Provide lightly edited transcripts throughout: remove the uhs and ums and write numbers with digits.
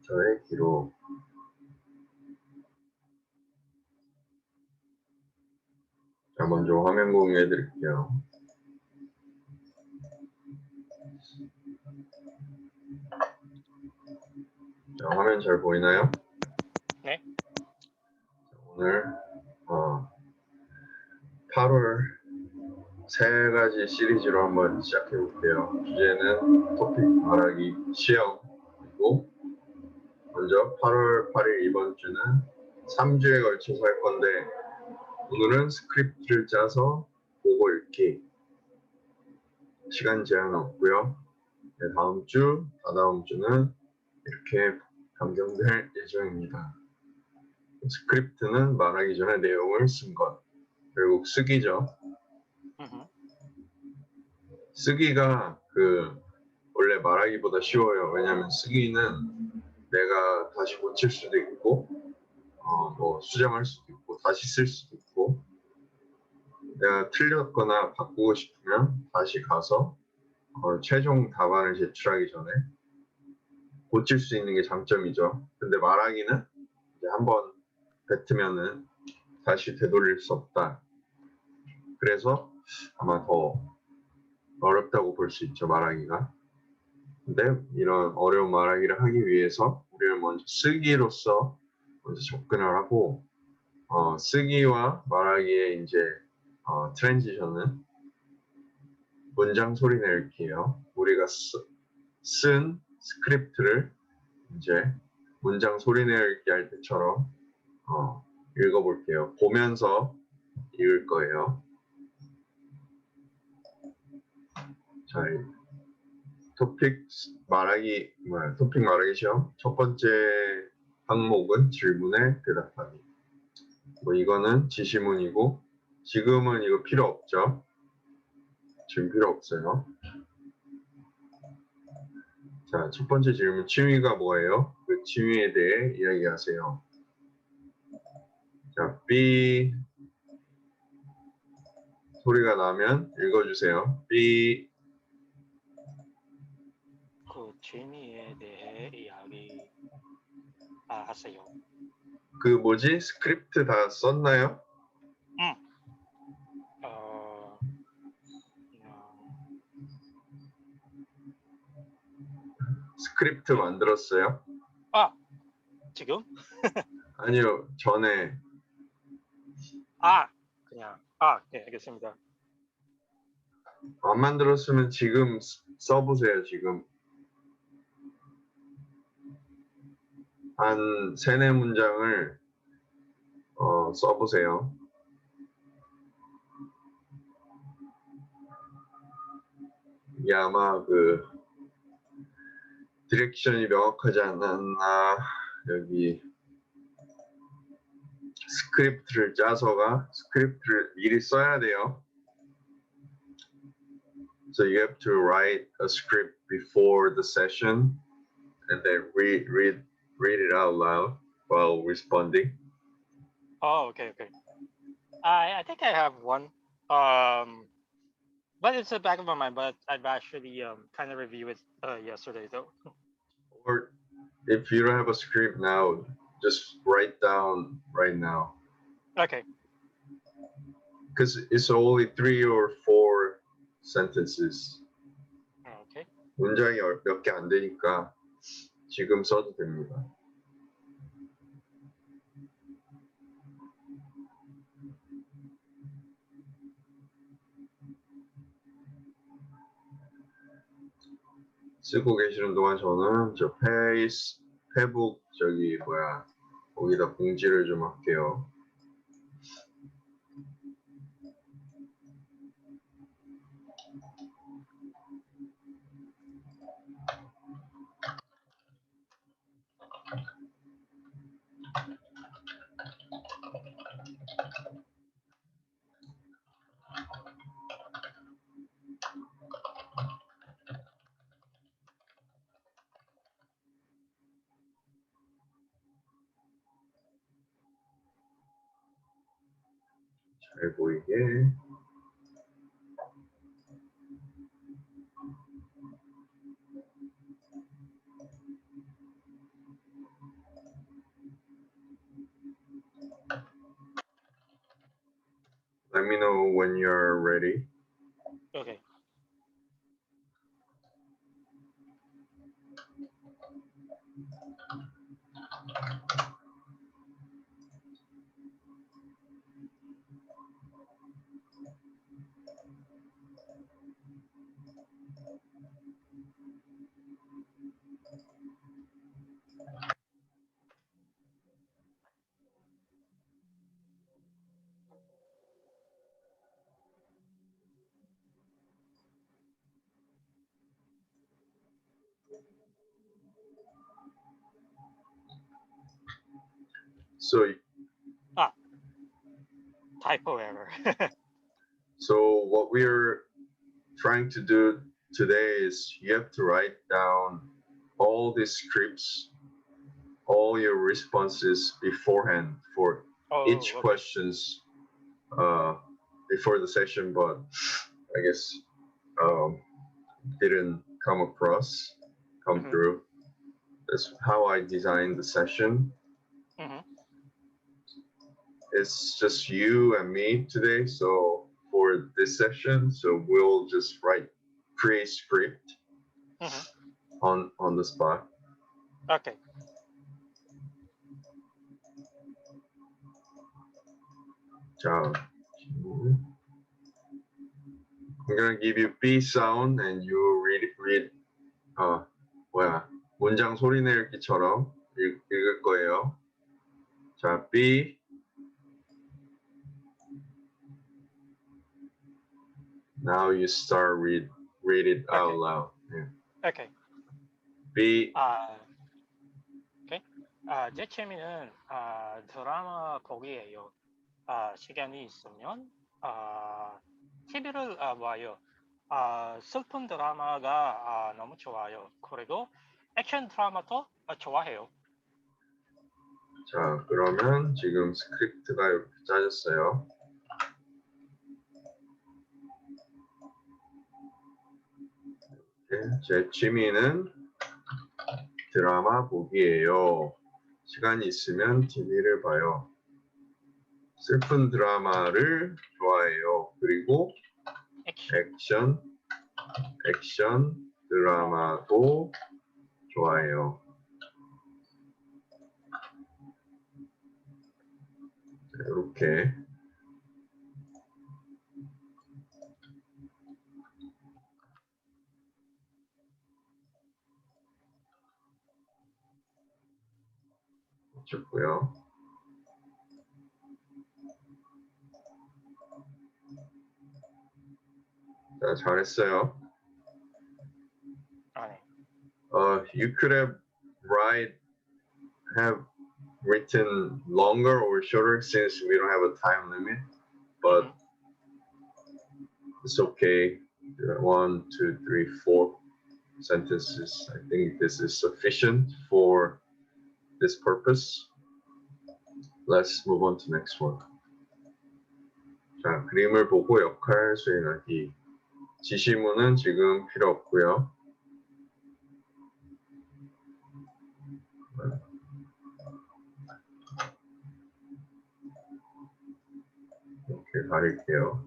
저의 기록. 자, 먼저 화면 공유해 드릴게요. 자, 화면 잘 보이나요? 네. 자, 오늘 8월 세 가지 시리즈로 한번 시작해 볼게요. 주제는 토픽 말하기 시험이고, 먼저 8월 8일 이번 주는 3주에 걸쳐서 할 건데, 오늘은 스크립트를 짜서 보고 읽기. 시간 제한 없고요. 네, 다음 주, 다다음 주는 이렇게 변경될 예정입니다. 스크립트는 말하기 전에 내용을 쓴 것. 결국 쓰기죠. 쓰기가 원래 말하기보다 쉬워요. 왜냐하면 쓰기는 내가 다시 고칠 수도 있고, 뭐 수정할 수도 있고, 다시 쓸 수도 있고, 내가 틀렸거나 바꾸고 싶으면 다시 가서 최종 답안을 제출하기 전에 고칠 수 있는 게 장점이죠. 근데 말하기는 이제 한번 뱉으면은 다시 되돌릴 수 없다. 그래서 아마 더 어렵다고 볼 수 있죠, 말하기가. 근데 이런 어려운 말하기를 하기 위해서 우리는 먼저 쓰기로서 먼저 접근을 하고, 쓰기와 말하기의 이제 트랜지션은 문장 소리 내기예요. 우리가 쓴 스크립트를 이제 문장 소리 내기 할 때처럼 읽어볼게요. 보면서 읽을 거예요. 자, 토픽 말하기 시험 첫 번째 항목은 질문에 대답하기. 뭐 이거는 지시문이고, 지금은 이거 필요 없죠. 지금 필요 없어요. 자, 첫 번째 질문, 취미가 뭐예요? 그 취미에 대해 이야기하세요. 자, B 소리가 나면 읽어주세요. B. 그 취미에 대해 이야기 하세요. 그 뭐지? 스크립트 다 썼나요? 스크립트 만들었어요? 지금? 아니요, 전에. 그냥 네, 알겠습니다. 안 만들었으면 지금 써보세요. 지금 한 3-4문장을 써보세요. 이게 아마 디렉션이 명확하지 않았나. 여기 스크립트를 짜서가 스크립트를 미리 써야 돼요. So you have to write a script before the session and then read it out loud while responding. Okay. I think I have one. But it's the back of my mind. But I've actually kind of reviewed it yesterday though. Or if you don't have a script now, just write down right now. Okay. Because it's only 3 or 4 sentences. Okay. 문장이 몇 개 안 되니까 지금 써도 됩니다. 쓰고 계시는 동안 저는 페북 거기다 공지를 좀 할게요. 잘 보이게. let me know when you're ready. Okay. So Typo error. so what we're trying to do today is you have to write down all the scripts, all your responses beforehand for each okay. questions before the session, but I guess didn't come Mhm. through. That's how I designed the session. Mhm. It's just you and me today, so for this session, so we'll just create script Mhm. on the spot. Okay. 자, I'm gonna give you B sound and you read 뭐야 문장 소리 내기처럼 읽을 거예요. 자, B. Now you start read it out Okay. loud. Yeah. Okay. B. 오케이. 제 취미는 드라마 보기예요. 시간이 있으면 TV를 봐요. 슬픈 드라마가 너무 좋아요. 그리고 액션 드라마도 좋아해요. 자, 그러면 지금 스크립트가 이렇게 짜졌어요. 제 취미는 드라마 보기예요. 시간이 있으면 TV를 봐요. 슬픈 드라마를 좋아해요. 그리고 액션 드라마도 좋아해요. 이렇게 좋고요. 자, 잘했어요. 네. You could have written longer or shorter since we don't have a time limit, but it's okay. 1, 2, 3, 4 sentences. I think this is sufficient for this purpose. Let's move on to next one. 자, 그림을 보고 역할 수행하기. 지시문은 지금 필요 없고요. 이렇게 가릴게요.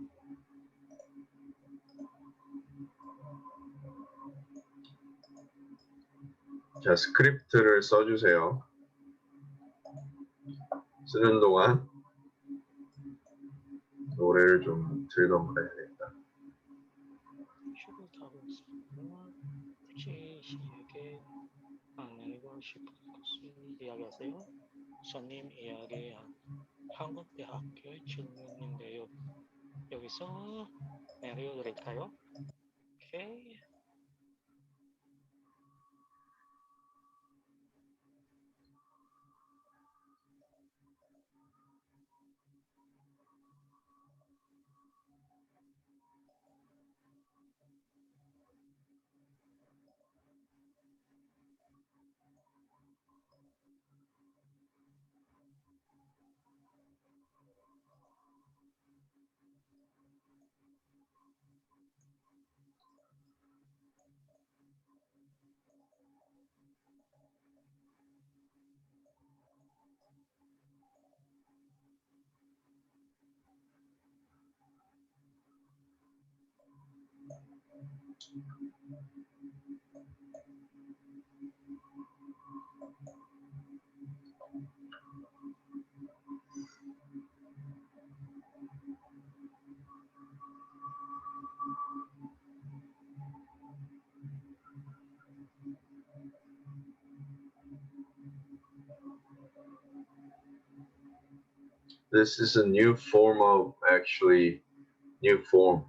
자, 스크립트를 써주세요. 쓰는 동안 노래를 좀 들던가 해야겠다. 혹시 씨에게 내리고 싶은 것을 이야기하세요. 손님 이야기한 한국대학교의 질문인데요. 여기서 내려드릴까요? 오케이. This is a new form of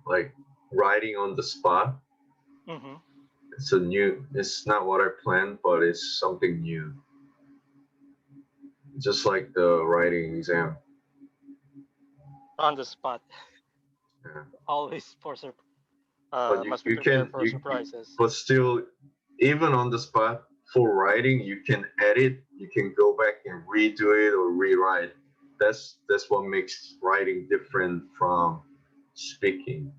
like writing on the spot. Mm-hmm. It's not what I planned, but it's something new. Just like the writing exam. On the spot. Yeah. Always But must be prepared for surprises. but still, even on the spot for writing, you can edit, you can go back and redo it or rewrite. That's what makes writing different from speaking.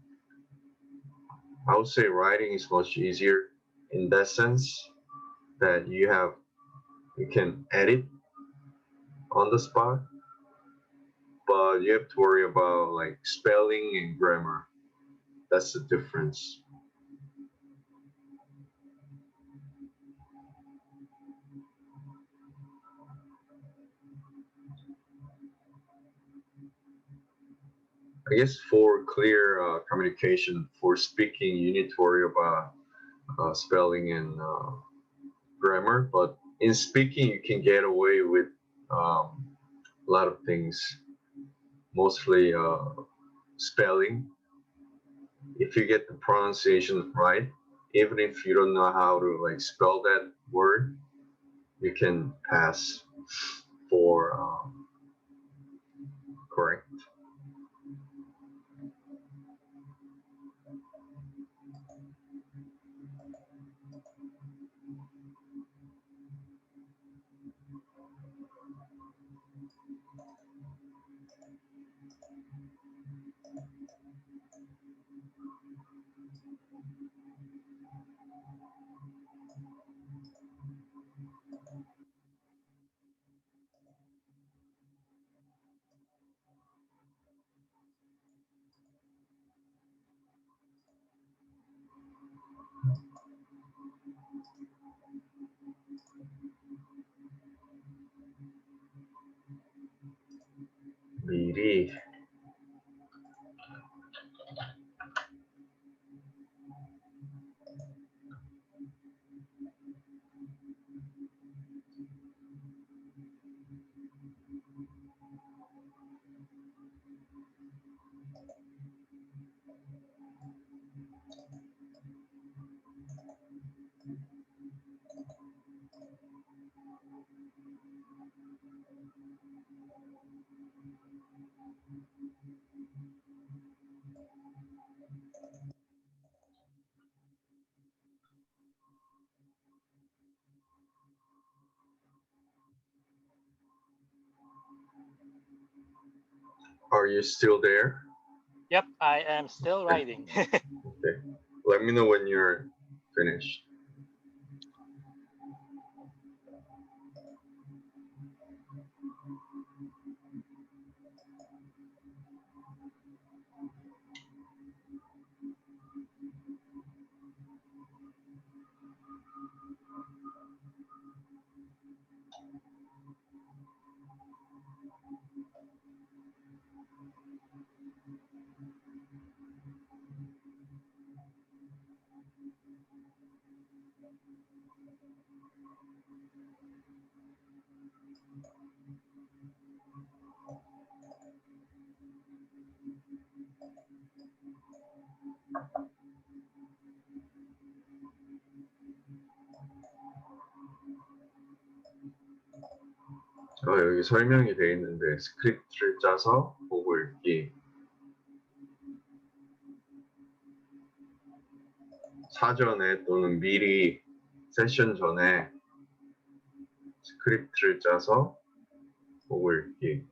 I would say writing is much easier in that sense that you can edit on the spot, but you have to worry about like spelling and grammar. That's the difference. I guess for clear communication, for speaking, you need to worry about spelling and grammar. But in speaking, you can get away with a lot of things, mostly spelling. If you get the pronunciation right, even if you don't know how to like spell that word, you can pass for correct. 미리 Are you still there? Yep, I am still writing. Okay. Let me know when you're finished. 여기 설명이 돼 있는데 스크립트를 짜서 보고 읽기. 사전에 또는 미리 세션 전에 스크립트를 짜서 보고 읽기.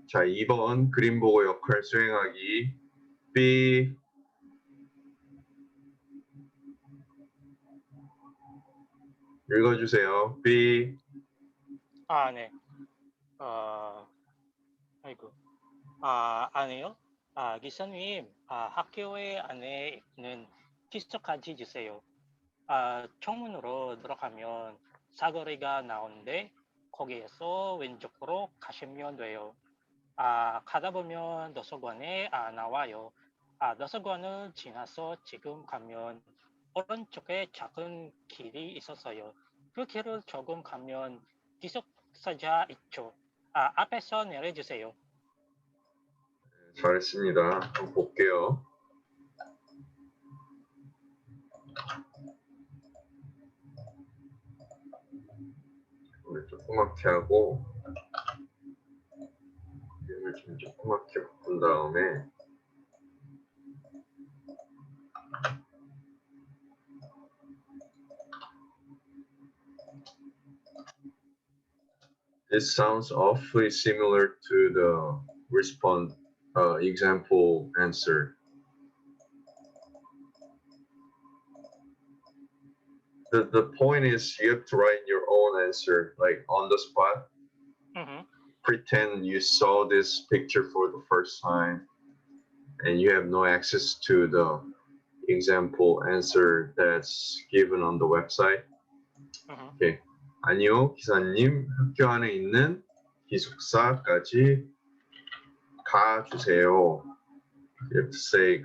자, 2번 그림 보고 역할 수행하기. B. 읽어주세요. B. 아, 네. 아이고. 아니요. 기사님, 학교에 안에 있는 티셔츠까지 주세요. 청문으로 들어가면 사거리가 나오는데 거기에서 왼쪽으로 가시면 돼요. 가다 보면 도서관에 나와요. 도서관을 지나서 지금 가면 오른쪽에 작은 길이 있었어요. 그 길을 조금 가면 기숙사자 있죠. 앞에서 내려주세요. 잘했습니다. 한번 볼게요. 우리 조그맣게 하고 이름을 좀 조그맣게 바꾼 다음에 This sounds awfully similar to the response example answer. The point is you have to write your own answer, like on the spot. Mm-hmm. Pretend you saw this picture for the first time and you have no access to the example answer that's given on the website. Mm-hmm. Okay. 아니요, 기사님, 학교 안에 있는 기숙사까지 가주세요. You have to say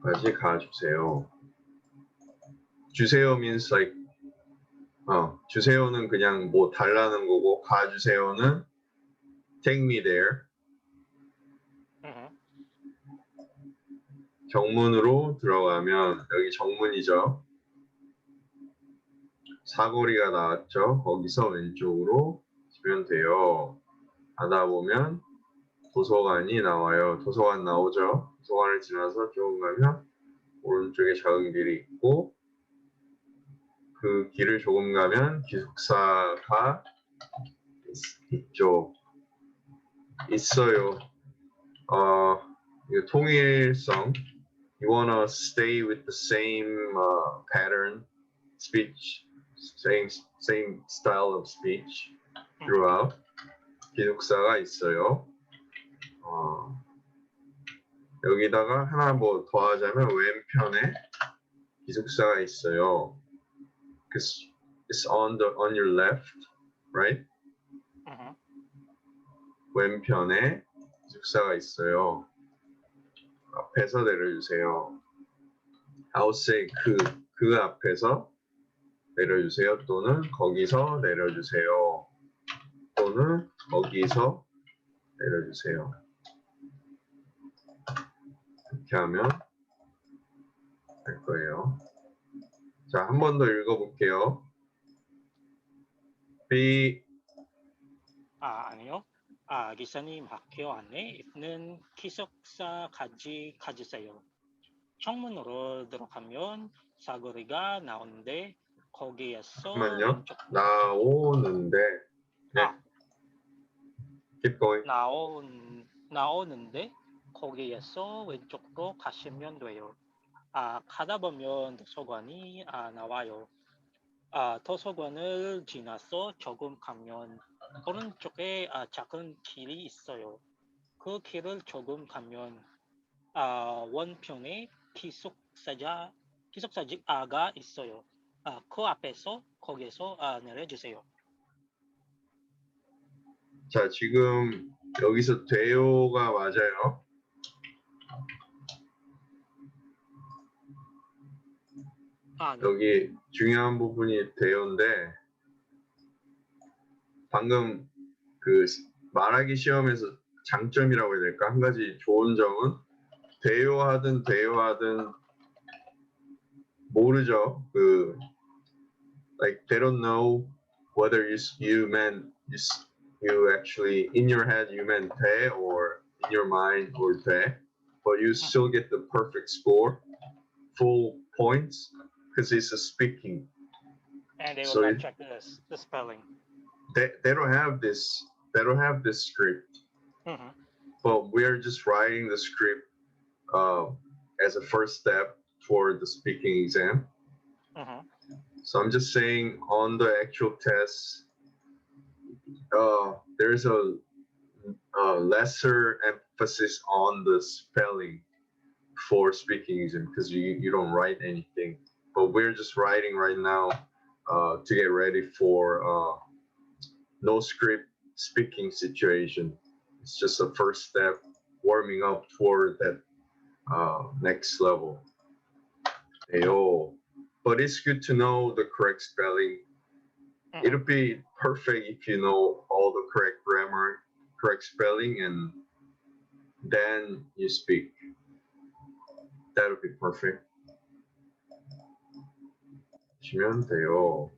까지 가주세요. 주세요 means like 주세요는 그냥 뭐 달라는 거고 가주세요는 take me there. Mm-hmm. 정문으로 들어가면 여기 정문이죠. 사거리가 나왔죠. 거기서 왼쪽으로 치면 돼요. 가다 보면 도서관이 나와요. 도서관 나오죠. 도서관을 지나서 조금 가면 오른쪽에 작은 길이 있고 그 길을 조금 가면 기숙사가 있죠. 있어요. 이거 통일성. You wanna stay with the same pattern, speech, same style of speech throughout. 기숙사가 있어요. 여기다가 하나 뭐 더하자면 왼편에 기숙사가 있어요. Because it's on your left, right? Mm-hmm. 왼편에 기숙사가 있어요. 앞에서 내려주세요. I would say 그 앞에서 내려주세요. 또는 거기서 내려주세요. 또는 거기서 내려주세요. 이렇게 하면 될 거예요. 자, 한 번 더 읽어볼게요. B. 아니요. 기사님 학교 안에 있는 기숙사까지 가주세요. 청문으로 들어가면 사거리가 나오는데 거기에서 잠깐만요. 왼쪽 나오는데 네. Keep going. 나오는데 거기에서 왼쪽으로 가시면 돼요. 가다 보면 도서관이 나와요. 도서관을 지나서 조금 가면 오른쪽에 작은 길이 있어요. 그 길을 조금 가면 원편에 기숙사가 있어요. 그 앞에서 거기서 내려주세요. 자, 지금 여기서 돼요가 맞아요. 네. 여기 중요한 부분이 돼요인데 방금 그 말하기 시험에서 장점이라고 해야 될까? 한 가지 좋은 점은 돼요하든 모르죠. Like they don't know whether you meant you actually in your head you meant 돼 or in your mind or 돼, but you still get the perfect score, full points because it's a speaking. And they will So not check the spelling. They don't have this. They don't have this script. Mm-hmm. But we're just writing the script as a first step for the speaking exam. Mm-hmm. So I'm just saying on the actual test, there's a lesser emphasis on the spelling for speaking exam because you don't write anything. But we're just writing right now to get ready for no script speaking situation. It's just a first step warming up toward that next level. Ayo. But it's good to know the correct spelling. It'll be perfect if you know all the correct grammar, correct spelling, and then you speak. That would be perfect. 시면 돼요.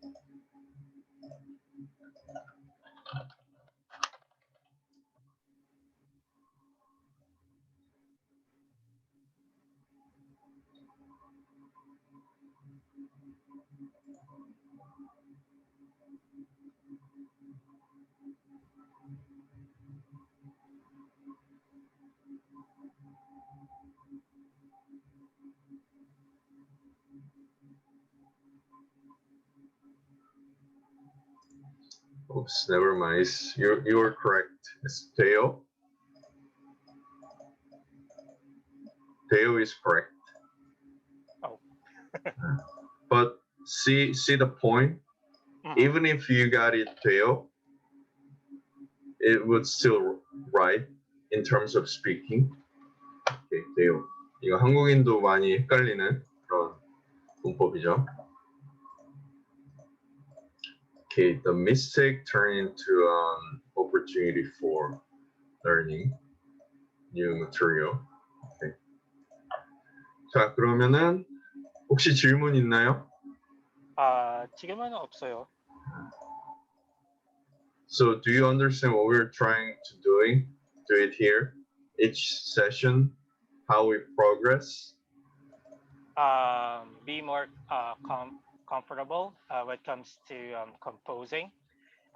Oops, never mind. You were correct. It's Teo. Teo is correct. Oh. But see the point. Even if you got it Teo, it would still right in terms of speaking. Okay, Teo. 이거 한국인도 많이 헷갈리는 그런 문법이죠. Okay, the mistake turned into an opportunity for learning new material. Okay. 자, 그러면은 혹시 질문 있나요? 지금은 없어요. So, do you understand what we're trying to do it here? Each session, how we progress? Be more comfortable when it comes to composing.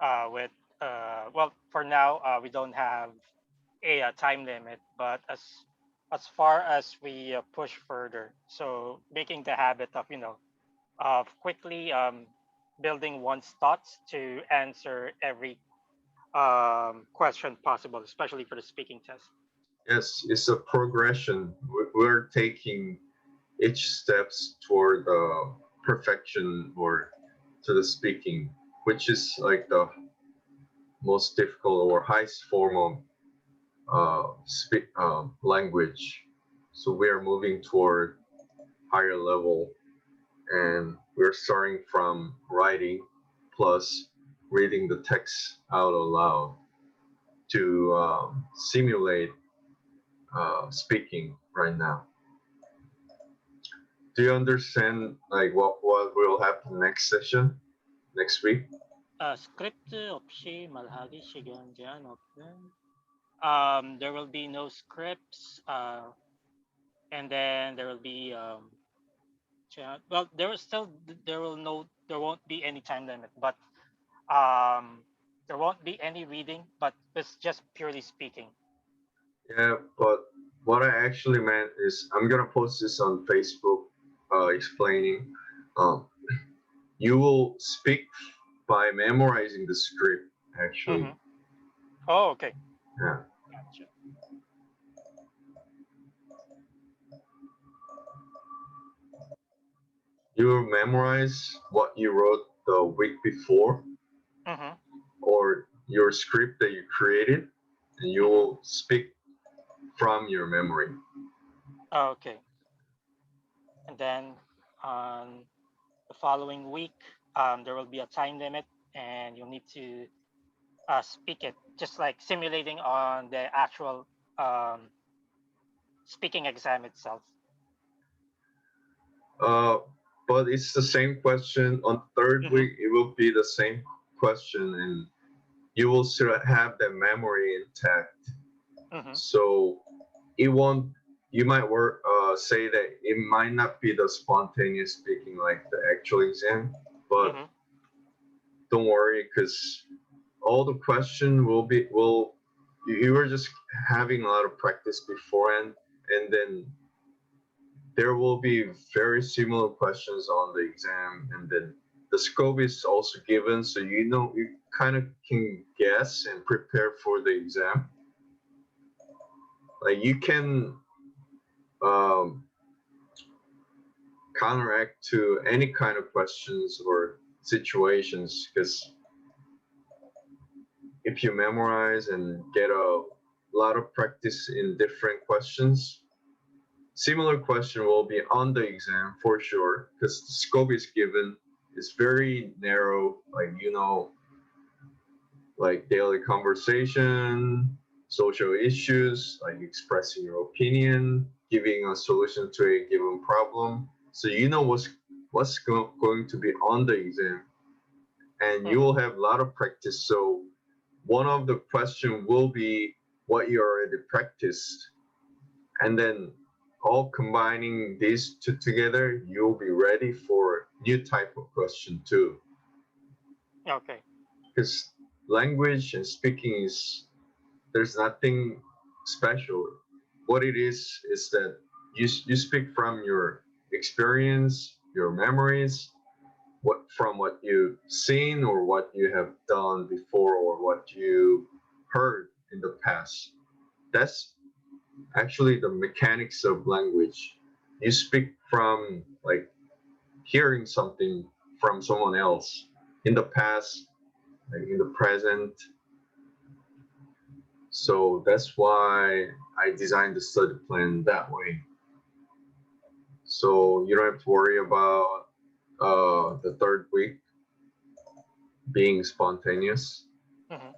Well, for now, we don't have a time limit, but as far as we push further, so making the habit of quickly building one's thoughts to answer every question possible, especially for the speaking test. Yes, it's a progression. We're taking each steps toward perfection or to the speaking, which is like the most difficult or highest form of language. So we are moving toward higher level, and we're starting from writing plus reading the text out aloud to simulate speaking right now. Do you understand like what will happen next session, next week? 스크립트 없이 말하기 시간 제한 없는. There will be no scripts, and then there will be well, there won't be any time limit, but there won't be any reading, but it's just purely speaking. Yeah, but what I actually meant is I'm gonna post this on Facebook, explaining. You will speak by memorizing the script, actually. Oh, okay. Yeah. Gotcha. You will memorize what you wrote the week before, or your script that you created, and you will speak from your memory. Okay. And then on the following week, there will be a time limit, and you'll need to speak it, just like simulating on the actual speaking exam itself. But it's the same question. On third week, it will be the same question, and you will still have the memory intact. So it won't. You might say that it might not be the spontaneous speaking like the actual exam, but don't worry, because all the question you were just having a lot of practice beforehand, and then there will be very similar questions on the exam, and then the scope is also given, so you know you kind of can guess and prepare for the exam. Like you can um, counteract to any kind of questions or situations, because if you memorize and get a lot of practice in different questions, similar question will be on the exam for sure, because the scope is given. It's very narrow, like you know, like daily conversation, social issues, like expressing your opinion, giving a solution to a given problem. So you know going to be on the exam, and you Mm-hmm. will have a lot of practice. So one of the question will be what you already practiced, and then all combining these two together, you'll be ready for new type of question too. Okay. Because language and speaking is there's nothing special. What it is that you speak from your experience, your memories, what you've seen or what you have done before or what you heard in the past. That's actually the mechanics of language. You speak from like hearing something from someone else in the past, like in the present. So that's why I designed the study plan that way. So you don't have to worry about the third week being spontaneous, Mm-hmm.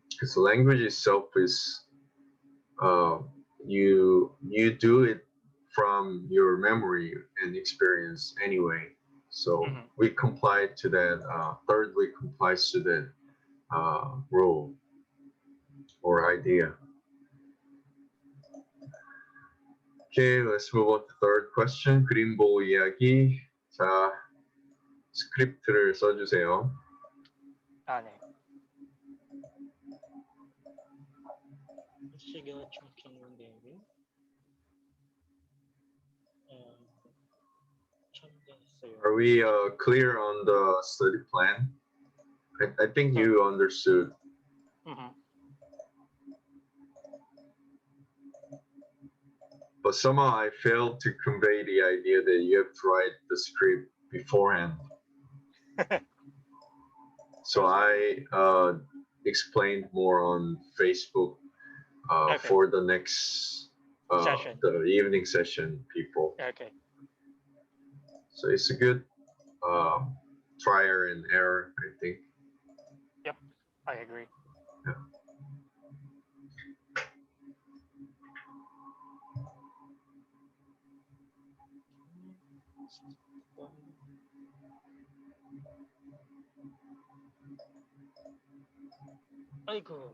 because the language itself is uh, you do it from your memory and experience anyway. So Mm-hmm. we comply to that. Third week complies to that rule or idea. Okay, let's move on to third question. 그림 보고 이야기. 자, 스크립트를 써주세요. Ah, 네. 시계가 좀 긴데, 처음 됐어요. Are we clear on the study plan? I think So, you understood. mm-hmm. But somehow I failed to convey the idea that you have to write the script beforehand. So I explained more on Facebook Okay. for the next Session. the evening session people. Okay. So it's a good trial and error, I think. Yep. I agree. Yeah. 아이고.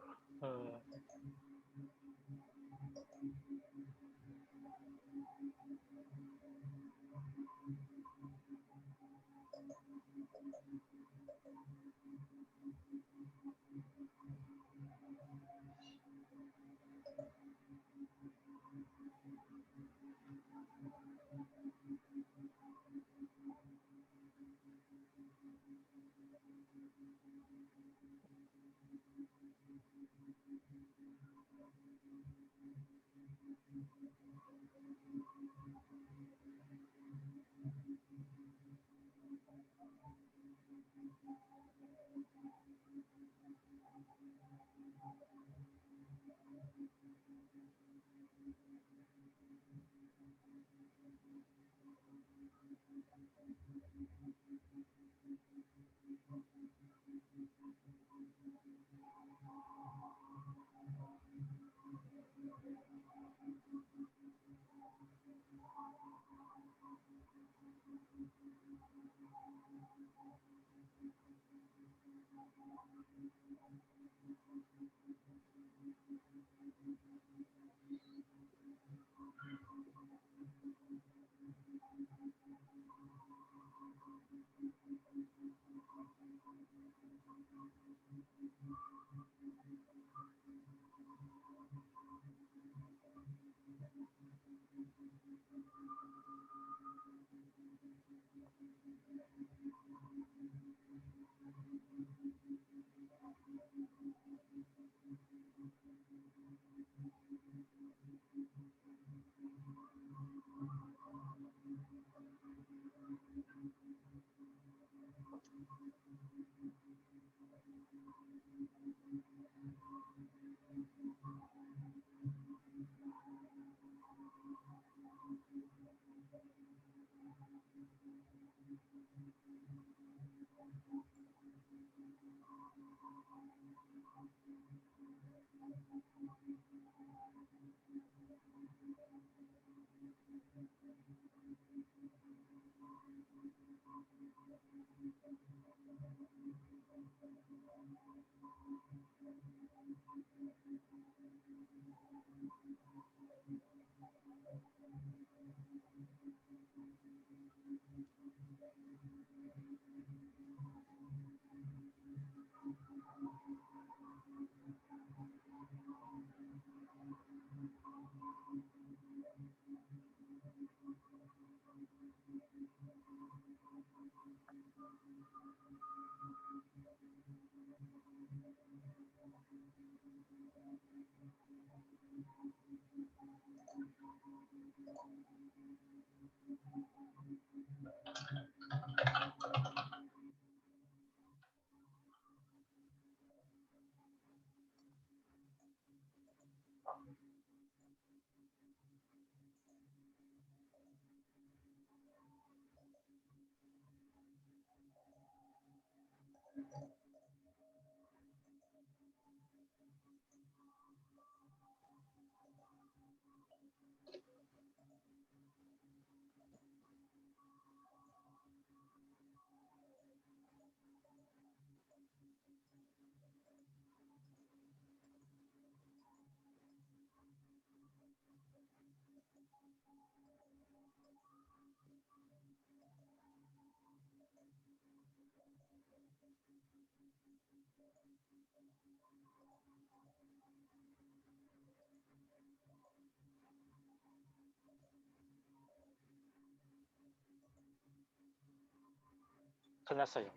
끝났어요.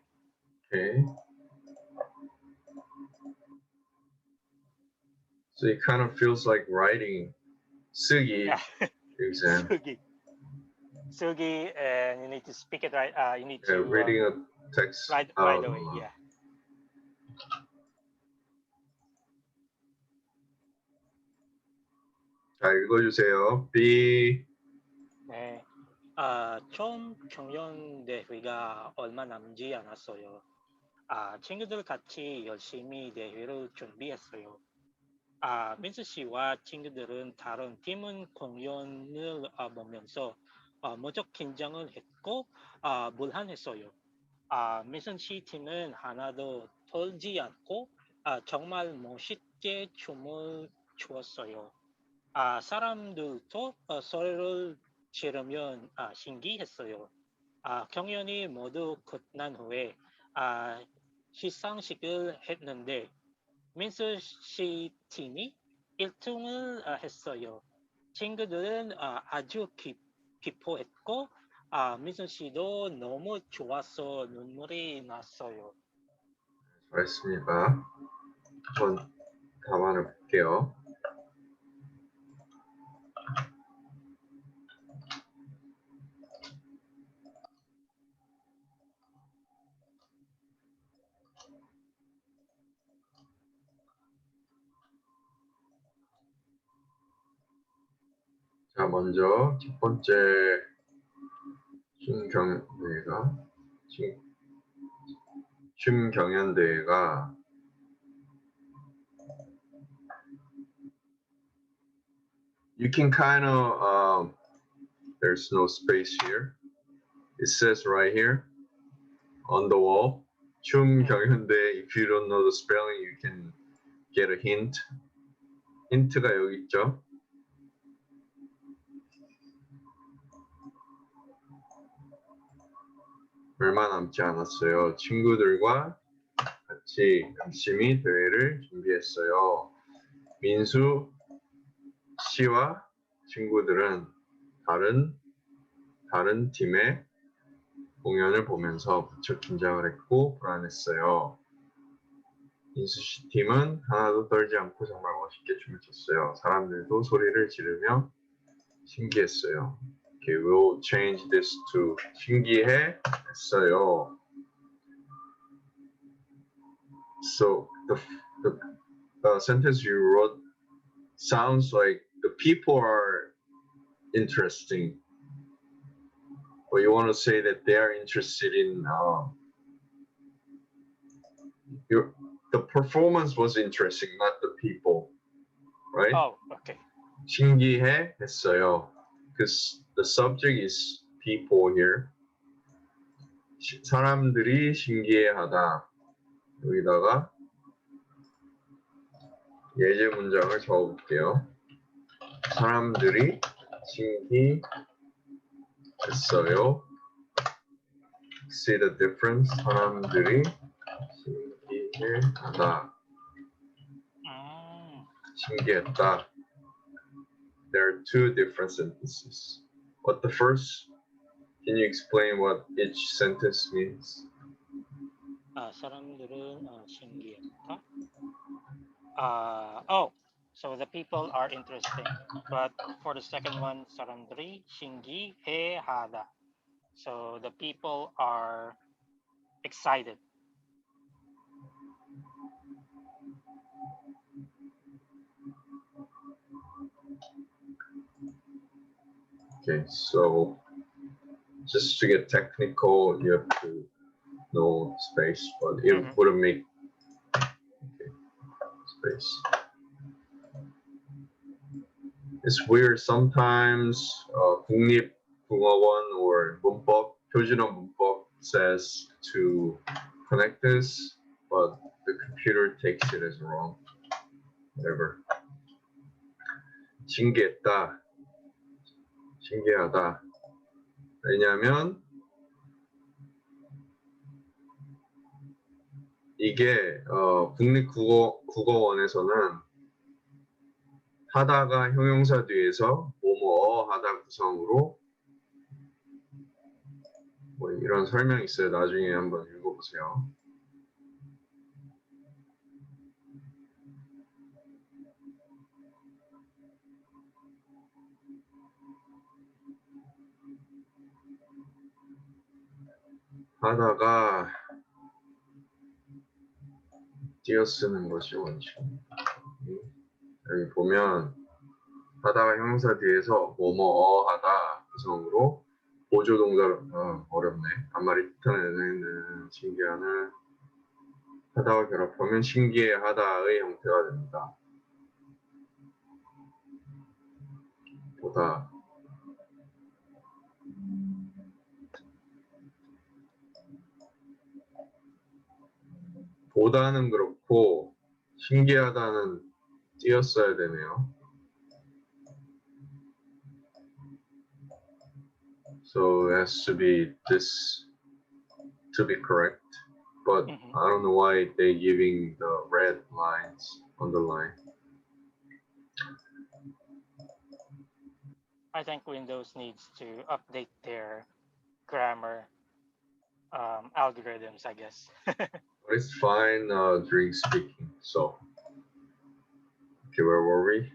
Okay. So it kind of feels like writing 쓰기 Yeah. exam. Sugi, and you need to speak it right. You need Yeah, to reading a text right out. away. Yeah. 자, 읽어주세요. B. 네. 처음 경연대회가 얼마 남지 않았어요. 친구들 같이 열심히 대회를 준비했어요. 민수 씨와 친구들은 다른 팀은 공연을 보면서 무척 긴장을 했고 불안했어요. 민수 씨 팀은 하나도 떨지 않고 정말 멋있게 춤을 추었어요. 사람들도 소리를 지르면 신기했어요. 경연이 모두 끝난 후에 시상식을 했는데 민수 씨 팀이 1등을 했어요. 친구들은 아주 기뻐했고 민수 씨도 너무 좋아서 눈물이 났어요. 잘했습니다. 한번 답안을 볼게요. 자, 먼저 첫 번째 춤경연대회가 you can kind of there's no space here. It says right here on the wall 춤경연대회. If you don't know the spelling, you can get a hint. 힌트가 여기 있죠. 얼마 남지 않았어요. 친구들과 같이 열심히 대회를 준비했어요. 민수 씨와 친구들은 다른 팀의 공연을 보면서 무척 긴장을 했고 불안했어요. 민수 씨 팀은 하나도 떨지 않고 정말 멋있게 춤을 췄어요. 사람들도 소리를 지르며 신기했어요. Okay, we'll change this to 신기해 했어요. So the sentence you wrote sounds like the people are interesting, but you want to say that they are interested in the performance was interesting, not the people, right? Oh, okay. 신기해 했어요. Because the subject is people here. 사람들이 신기해하다. 여기다가 예제 문장을 적어볼게요. 사람들이 신기했어요. See the difference? 사람들이 신기해하다. 신기했다. There are two different sentences. But the first, can you explain what each sentence means? 사람들은 신기했다. So the people are interesting. But for the second one, 사람들이 신기해하다. So the people are excited. Okay, so just to get technical, you have to know space, but it wouldn't make space. It's weird sometimes. 국립국어원 or 문법, 표준어 문법 says to connect this, but the computer takes it as wrong. Whatever. 신기했다. 신기하다. 왜냐하면 이게 국립국어원에서는 하다가 형용사 뒤에서 뭐뭐 하다 구성으로 뭐 이런 설명이 있어요. 나중에 한번 읽어보세요. 하다가 띄어쓰는 것이 원칙. 여기 보면 하다가 형용사 뒤에서 뭐뭐 하다 구성으로 보조 동사를 어렵네. 앞말이 뜻하는 신기한을 하다와 결합하면 신기해하다의 형태가 됩니다. 보다 보다는 그렇고 신기하다는 띄었어야 되네요. So it has to be this to be correct. But I don't know why they're giving the red lines on the line. I think Windows needs to update their grammar algorithms, I guess. But it's fine during speaking. So, okay, where were we?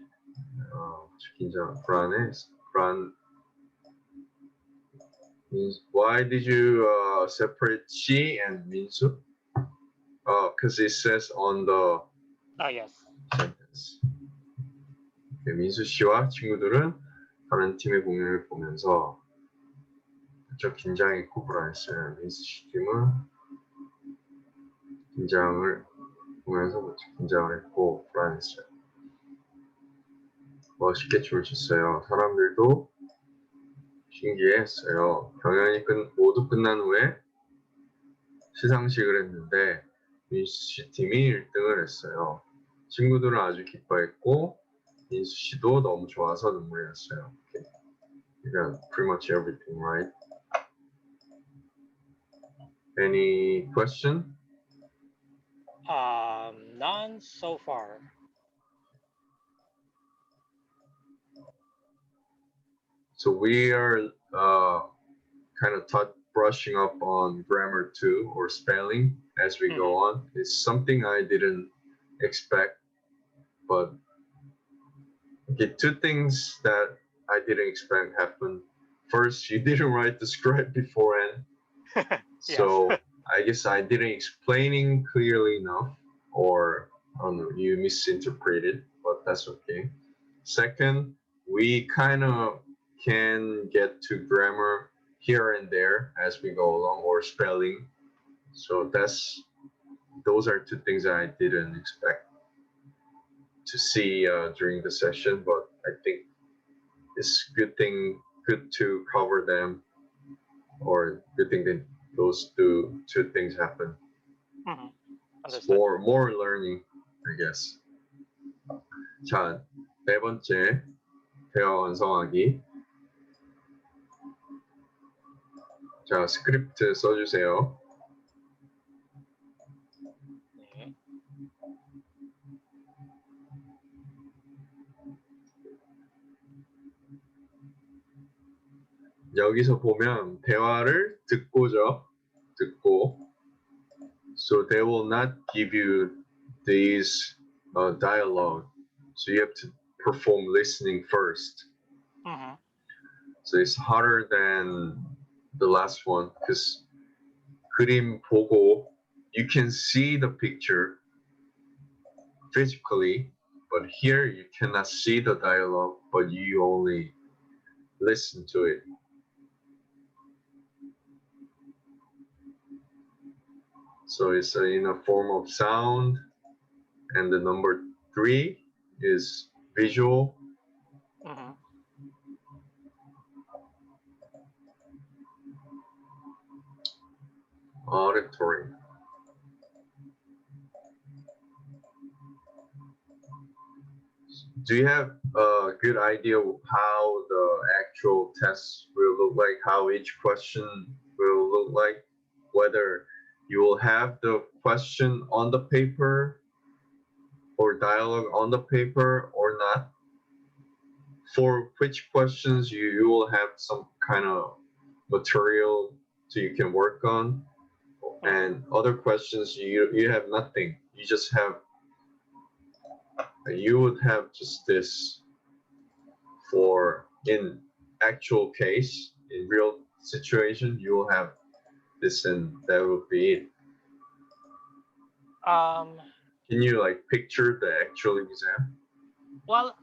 Means why did you separate she and 민수? Because it says on the yes. sentence. Okay, 민수 씨와 친구들은 다른 팀의 공연을 보면서 좀 긴장했고 불안했어요. 민수 씨 팀은 긴장을 보면서 긴장을 했고 불안했어요. 멋있게 춤을 췄어요. 사람들도 신기해했어요. 경연이 모두 끝난 후에 시상식을 했는데 민수 씨 팀이 1등을 했어요. 친구들은 아주 기뻐했고 민수 씨도 너무 좋아서 눈물이 났어요. Okay. You got pretty much everything right. Any question? None so far. So we are kind of brushing up on grammar too, or spelling as we go on. It's something I didn't expect, but okay, two things that I didn't expect happened. First, you didn't write the script beforehand, so I guess I didn't explaining clearly enough, or I don't know, you misinterpreted, but that's okay. Second, we kind of can get to grammar here and there as we go along, or spelling. So those are two things that I didn't expect to see during the session, but I think it's good to cover them, or good thing that those two things happen. It's more learning, I guess. 자, 네 번째 대화 완성하기. 자, 스크립트 써주세요. 네. 여기서 보면 대화를 듣고죠. 듣고. So they will not give you these dialogue. So you have to perform listening first. So it's harder than the last one because 그림 보고 you can see the picture physically, but here you cannot see the dialogue, but you only listen to it. So it's in a form of sound, and the number 3 is visual. Auditory. Do you have a good idea of how the actual test will look like, how each question will look like, whether you will have the question on the paper or dialogue on the paper or not? For which questions you will have some kind of material so you can work on, and other questions you have nothing. You just have, you would have just this for in actual case, in real situation, you will have this, and that will be it. Um, Can you like picture the actual exam? well,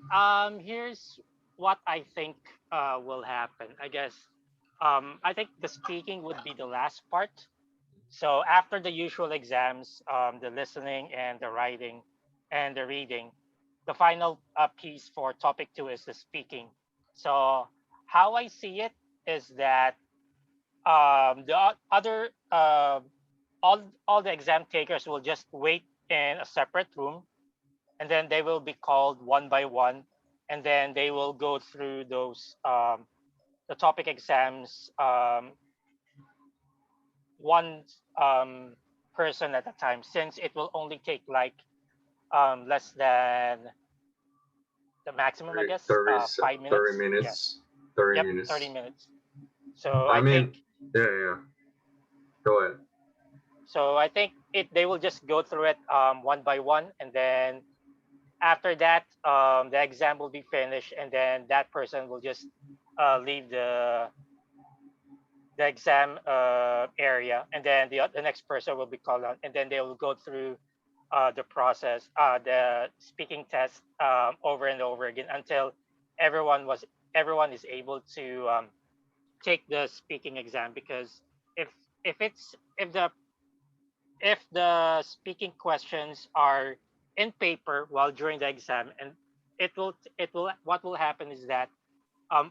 here's what I think will happen. I guess I think the speaking would be the last part. So after the usual exams, the listening and the writing and the reading, the final piece for topic 2 is the speaking. So how I see it is that other all the exam takers will just wait in a separate room, and then they will be called one by one, and then they will go through those the topic exams, one person at a time, since it will only take like less than the maximum, I guess, 5 minutes. 30 Yeah. minutes. 30 Yep, minutes. 30 minutes. So I I think mean, yeah. Go ahead. so. I think they will just go through it one by one, and then after that, the exam will be finished, and then that person will just leave the exam area, and then the next person will be called on, and then they will go through the process, the speaking test over and over again until everyone was everyone is able to take the speaking exam. Because if if it's if the speaking questions are in paper while during the exam, and it will what will happen is that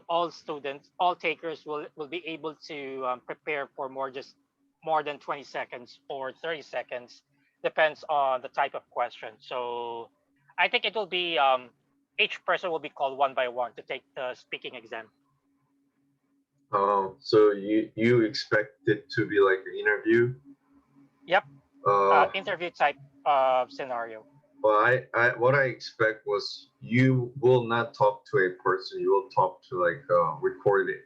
all students, all takers will be able to prepare for more than 20 seconds or 30 seconds, depends on the type of question. So I think it will be each person will be called one by one to take the speaking exam. So you expect it to be like an interview? Yep. Uh, Interview type of scenario. well, what I expect was you will not talk to a person. You will talk to like a recorded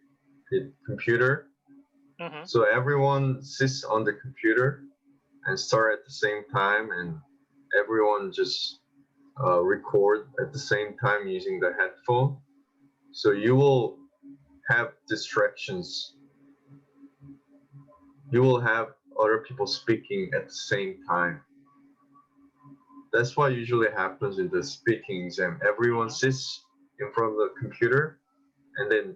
computer. Hmm. So everyone sits on the computer and start at the same time, and everyone just record at the same time using the headphone. So you will have distractions. You will have other people speaking at the same time. That's what usually happens in the speaking exam. Everyone sits in front of the computer and then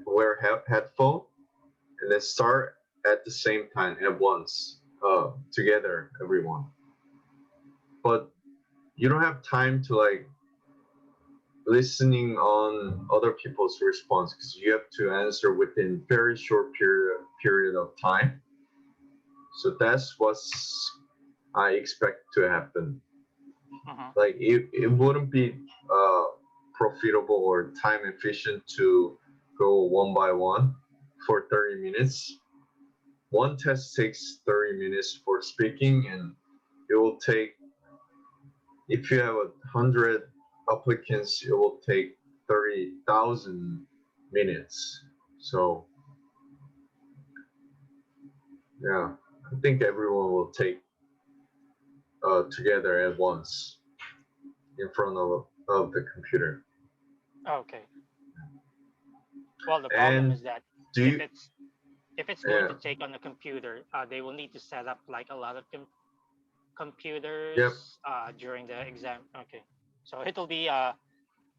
wear headphone and then start at the same time at once, together, everyone. But you don't have time to like listening on other people's response because you have to answer within very short period of time. So that's what's I expect to happen. Hmm. Like it wouldn't be profitable or time efficient to go one by one for 30 minutes. One test takes 30 minutes for speaking, and it will take, if you have 100 applicants, it will take 30,000 minutes. So yeah, I think everyone will take together at once in front of the computer. Okay. Well, the problem And is that do if you? it's if it's going Yeah. to take on a computer, they will need to set up like a lot of Yep. computers during the exam. Okay, so it'll be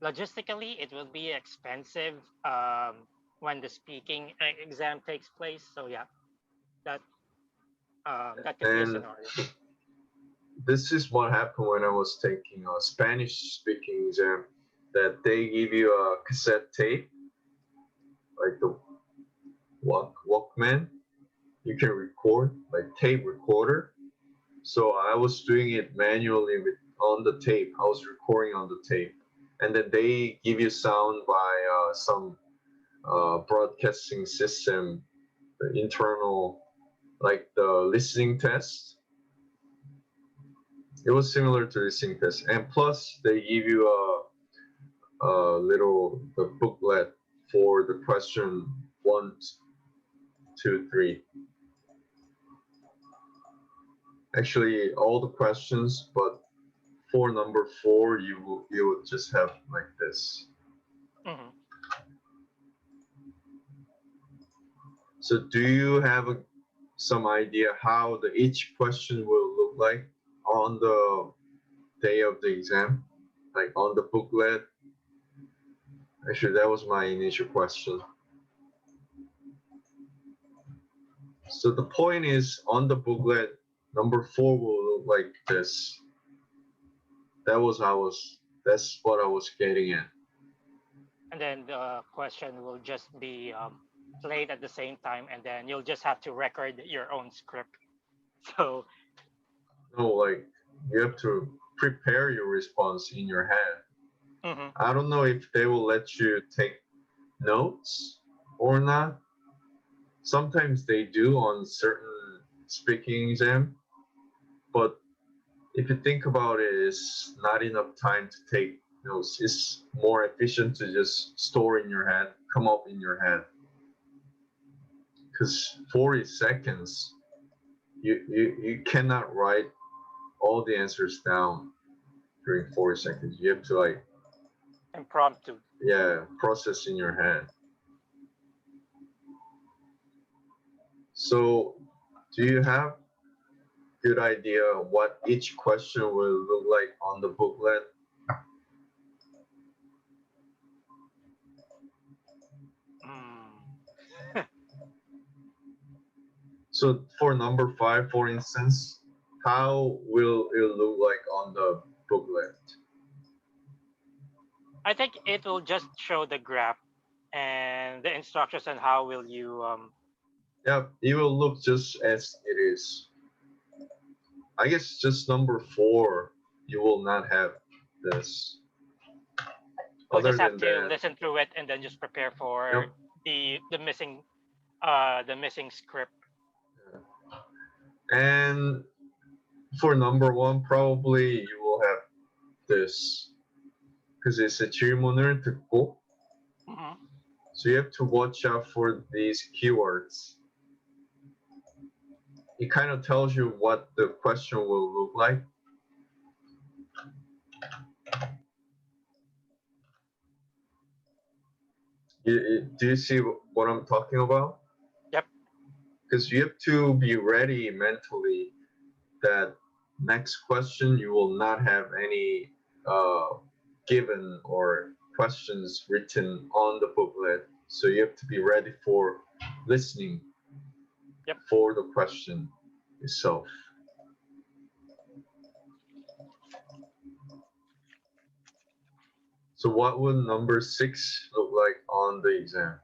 logistically it will be expensive when the speaking exam takes place. So yeah, that that could be a And scenario. this is what happened when I was taking a Spanish speaking exam. That they give you a cassette tape, like the Walkman. You can record like tape recorder. So I was doing it manually on the tape. I was recording on the tape, and then they give you sound by some broadcasting system, the internal, like the listening test. It was similar to listening test, and plus they give you a little the booklet for the question one 2, 3. Actually, all the questions, but for number 4, you would just have like this. Mm-hmm. So do you have some idea how each question will look like on the day of the exam, like on the booklet? Actually, that was my initial question. So the point is, on the booklet, number 4 will look like this. That's what I was getting at. And then the question will just be played at the same time, and then you'll just have to record your own script. So No, like you have to prepare your response in your head. mm-hmm. I don't know if they will let you take notes or not. Sometimes they do on certain speaking exam, but if you think about it, it's not enough time to take notes. It's more efficient to just store in your head, come up in your head. Because 40 seconds, you cannot write all the answers down during 40 seconds. You have to like Impromptu. Yeah, process in your head. So do you have good idea what each question will look like on the booklet? So for number 5, for instance, how will it look like on the booklet? I think it will just show the graph and the instructions on how will you Yeah, it will look just as it is. I guess just number 4, you will not have this. you'll Other just have than to that, listen through it and then just prepare for yep. the missing script. And for number 1, probably you will have this because it's a 질문을 듣고. Mm-hmm. So you have to watch out for these keywords. It kind of tells you what the question will look like. Do you see what I'm talking about? Yep. Because you have to be ready mentally that next question you will not have any given or questions written on the booklet. So you have to be ready for listening for the question itself. So what would number 6 look like on the exam?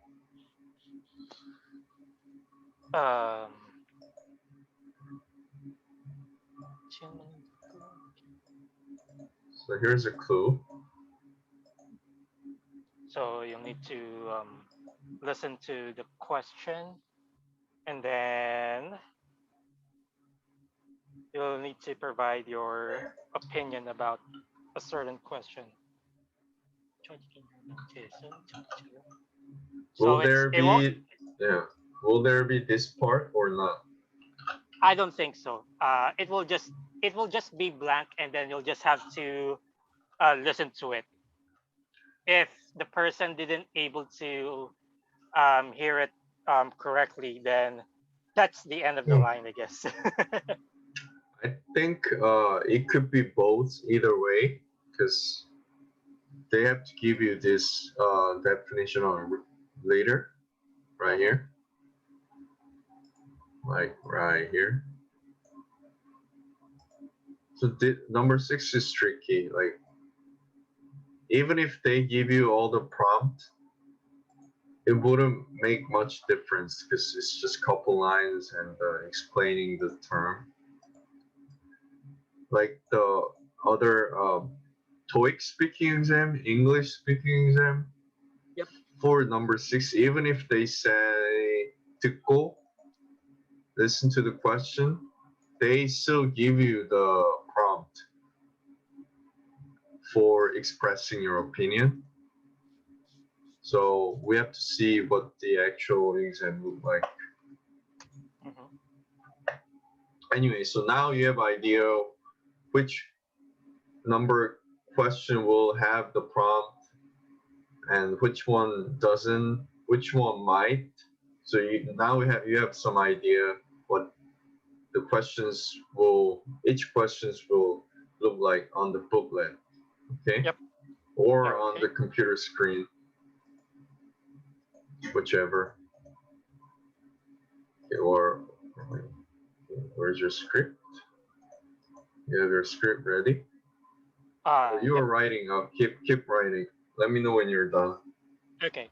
So here's a clue. So you'll need to listen to the question, and then you'll need to provide your opinion about a certain question. Will So there it won't. be will there be this part or not? I don't think so. It will just be blank, and then you'll just have to listen to it. If the person didn't able to hear it correctly, then that's the end of the line, I guess. I think it could be both either way because they have to give you this definition on later, right here, like right here. So number 6 is tricky. Like even if they give you all the prompt, it wouldn't make much difference because it's just a couple lines and explaining the term. Like the other TOEIC speaking exam, English speaking exam. Yep. For number 6, even if they say 듣고, listen to the question, they still give you the prompt for expressing your opinion. So we have to see what the actual exam look like. Anyway, so now you have idea which number question will have the prompt and which one doesn't, which one might. So now you have some idea what the questions will, each questions will look like on the booklet, okay? Yep. Or Okay. on the computer screen, whichever. Okay, or where's your script? You have your script ready? You are writing up. Keep writing. Let me know when you're done. Okay.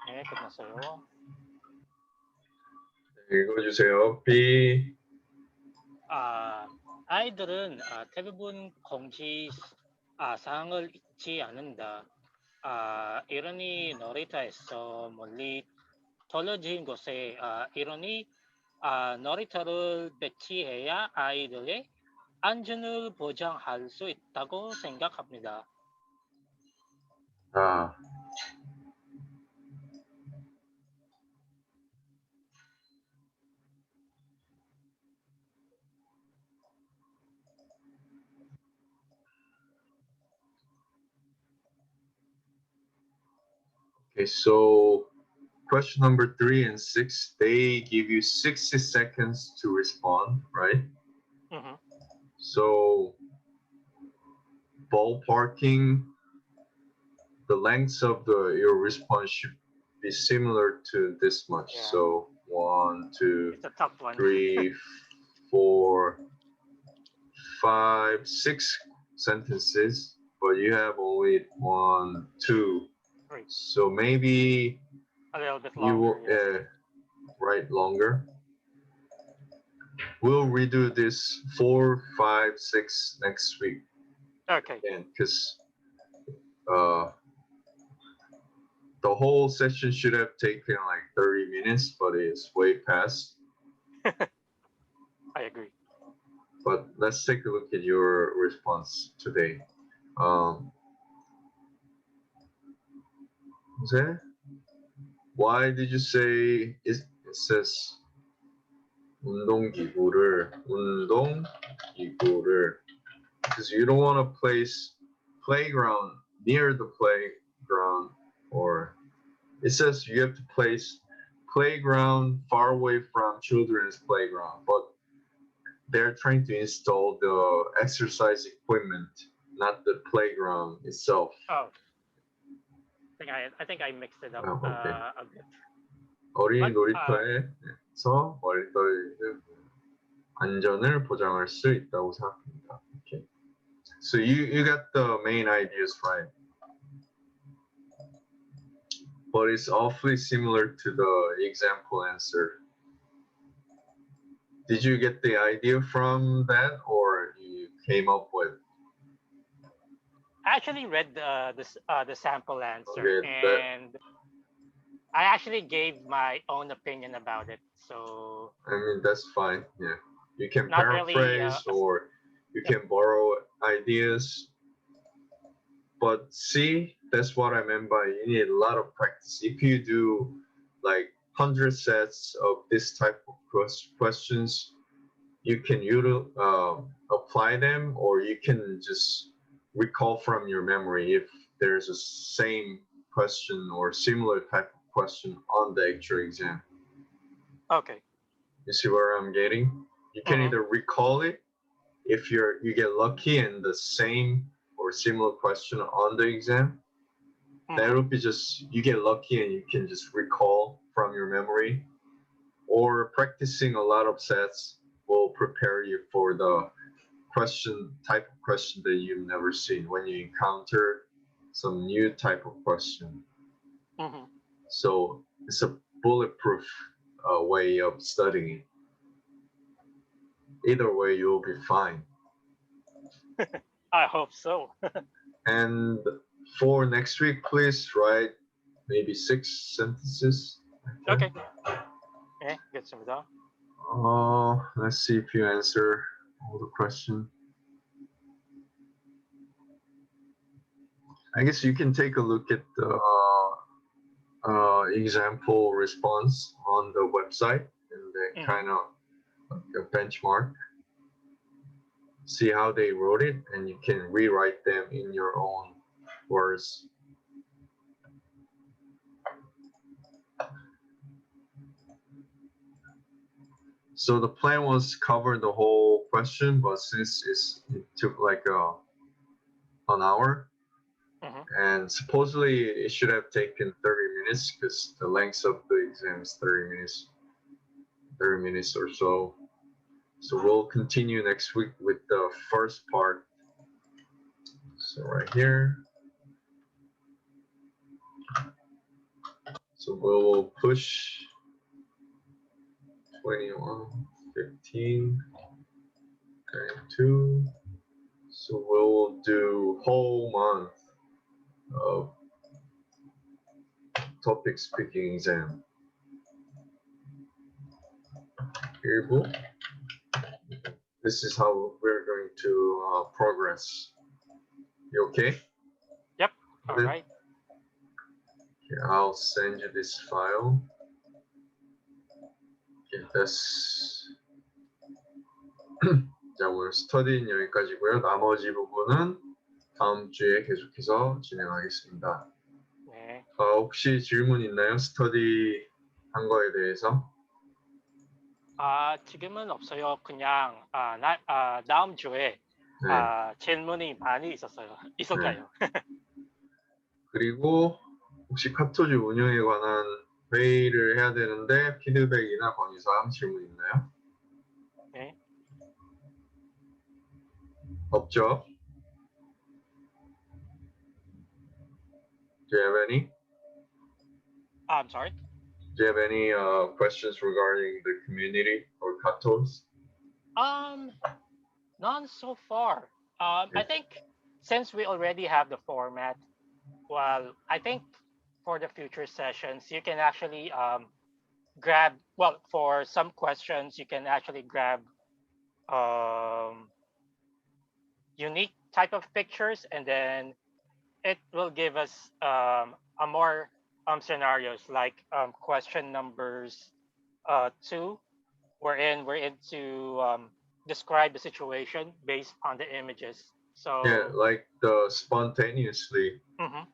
네, 끝났어요. 읽어주세요. B. 아이들은 대부분 공지 사항을 읽지 않는다. 이러니 놀이터에서 멀리 떨어진 곳에 이러니 놀이터를 배치해야 아이들의 안전을 보장할 수 있다고 생각합니다. Okay, so question number 3 and 6, they give you 60 seconds to respond, right? Mm-hmm. So ballparking, the lengths of your response should be similar to this much. Yeah. So 1, 2, It's a tough one. 3, 4, 5, 6 sentences, but you have only 1, 2. Three. So maybe A little bit you longer. will write longer. We'll redo this 4, 5, 6 next week. Okay. Because the whole session should have taken like 30 minutes, but it's way past. I agree. But let's take a look at your response today. Why did you say it says 운동기구를 because you don't want to place playground near the playground, or it says you have to place playground far away from children's playground, but they're trying to install the exercise equipment, not the playground itself. Oh, I think I mixed it up okay. a bit. 어린이 놀이터에서 멀리 떨어지는 안전을 보장할 수 있다고 생각합니다. Okay. So you got the main ideas right, but it's awfully similar to the example answer. Did you get the idea from that, or you came up with? I actually read the sample answer, Okay, that and I actually gave my own opinion about it. So I mean that's fine. Yeah, you can not really. paraphrase or you Yep. can borrow ideas. But see, that's what I meant by you need a lot of practice. If you do like 100 sets of this type of questions, you can apply them, or you can just recall from your memory if there's a same question or similar type of question on the actual exam. Okay. You see where I'm getting? You can Mm-hmm. either recall it if you get lucky and the same or similar question on the exam. That Mm-hmm. would be just you get lucky and you can just recall from your memory, or practicing a lot of sets will prepare you for the type of question that you've never seen when you encounter some new type of question. Mm-hmm. So it's a bulletproof way of studying. Either way, you'll be fine. I hope so. And for next week, please write maybe 6 sentences. Okay. Okay. Okay. Get some done. Let's see if you answer all the question. I guess you can take a look at the example response on the website and then Mm-hmm. kind of a benchmark, see how they wrote it, and you can rewrite them in your own words. So the plan was cover the whole question, but since it took like an hour, Mm-hmm. and supposedly it should have taken 30 minutes because the length of the exam is 30 minutes or so. So we'll continue next week with the first part. So right here. So we'll push 21, 15, and 2. So we'll do whole month of topic speaking exam. Here, this is how we're going to progress. You okay? Yep. All right. Okay, I'll send you this file. Okay, that's 자, 오늘 스터디는 여기까지고요. 나머지 부분은 다음 주에 계속해서 진행하겠습니다. 네. 혹시 질문 있나요? 스터디 한 거에 대해서? 지금은 없어요. 그냥 다음 주에 네. 질문이 많이 있었나요? 그리고 혹시 카토즈 운영에 관한 회의를 해야 되는데 피드백이나 건의사항 질문 있나요? 네. 없죠? Do you have any? I'm sorry. Do you have any questions regarding the community or Katoz? None so far. I think since we already have the format, well, I think for the future sessions, you can actually grab, well, for some questions, you can actually grab unique type of pictures, and then it will give us a more scenarios like question numbers 2, wherein we're into describe the situation based on the images. So Yeah, like the spontaneously. mhm.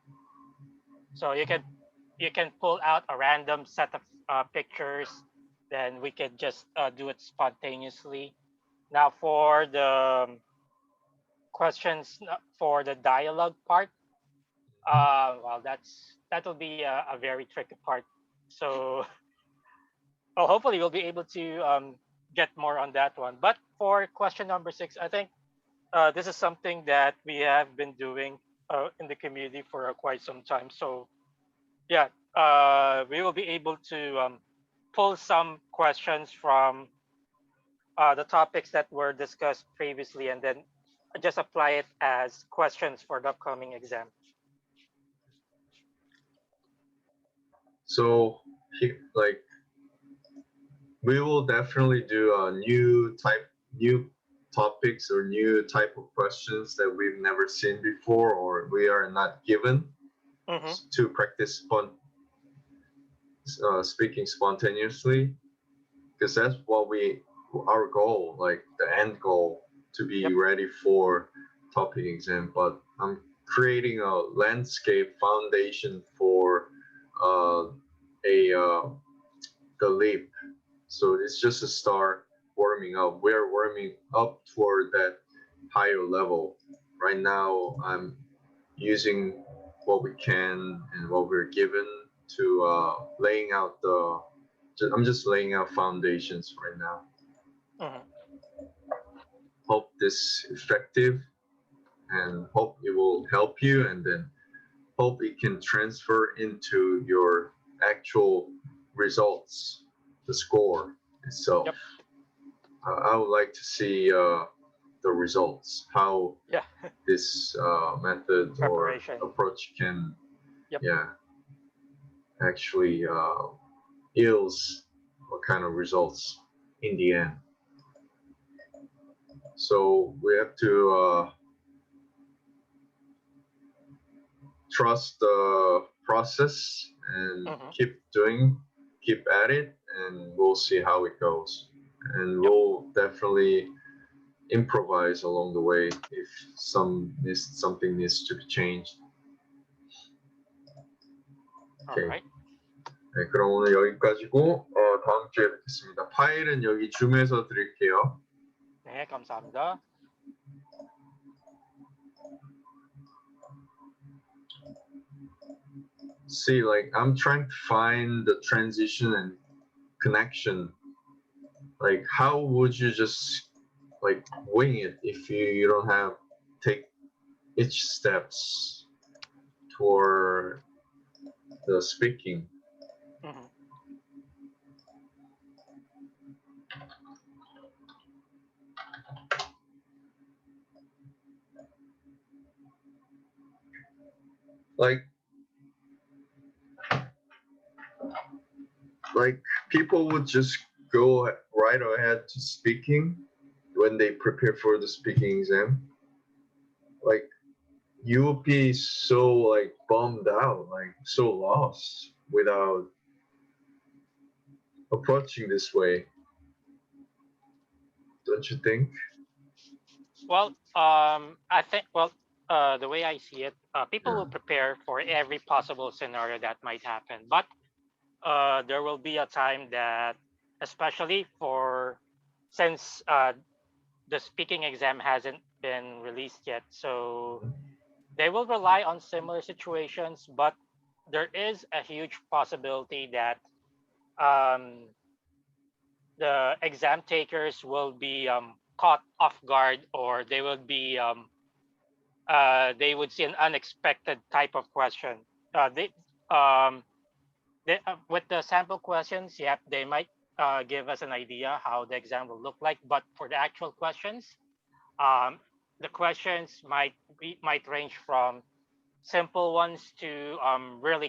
So you can pull out a random set of pictures, then we can just do it spontaneously. Now for the questions for the dialogue part, well, that'll be a very tricky part. So well, hopefully we'll be able to get more on that one. But for question number 6, I think this is something that we have been doing in the community for quite some time. So yeah, we will be able to pull some questions from the topics that were discussed previously, and then just apply it as questions for the upcoming exam. So like we will definitely do a new topics or new type of questions that we've never seen before or we are not given Mm-hmm. to practice speaking spontaneously because that's what our goal, like the end goal, to be Yep. ready for topic exam. But I'm creating a landscape foundation for uh, a the leap. So it's just a start warming up. We're warming up toward that higher level. Right now, I'm using what we can and what we're given to laying out the. I'm just laying out foundations right now. Mm-hmm. Hope this effective and hope it will help you and then hope it can transfer into your actual results, the score itself. Yep. I would like to see the results, how Yeah. this method or Preparation. approach can, Yep. yeah, actually yields what kind of results in the end. So we have to trust the process and Mm-hmm. keep at it, and we'll see how it goes. And Yep. we'll definitely improvise along the way if something needs to be changed. All 오케이. right. 네, 그럼 오늘 여기까지고 다음 주에 뵙겠습니다. 파일은 여기 줌에서 드릴게요. 네, 감사합니다. See, like I'm trying to find the transition and connection. Like, how would you just like wing it if you don't have take each steps toward the speaking? Mm-hmm. Like people would just go right ahead to speaking when they prepare for the speaking exam. Like you will be so like bummed out, like so lost without approaching this way. Don't you think? Well, I think the way I see it, people Yeah. will prepare for every possible scenario that might happen, but there will be a time that, especially for since the speaking exam hasn't been released yet, so they will rely on similar situations, but there is a huge possibility that um, the exam takers will be caught off guard, or they would see an unexpected type of question. Um, with the sample questions, yep, they might give us an idea how the exam will look like. But for the actual questions, um, the questions might range from simple ones to really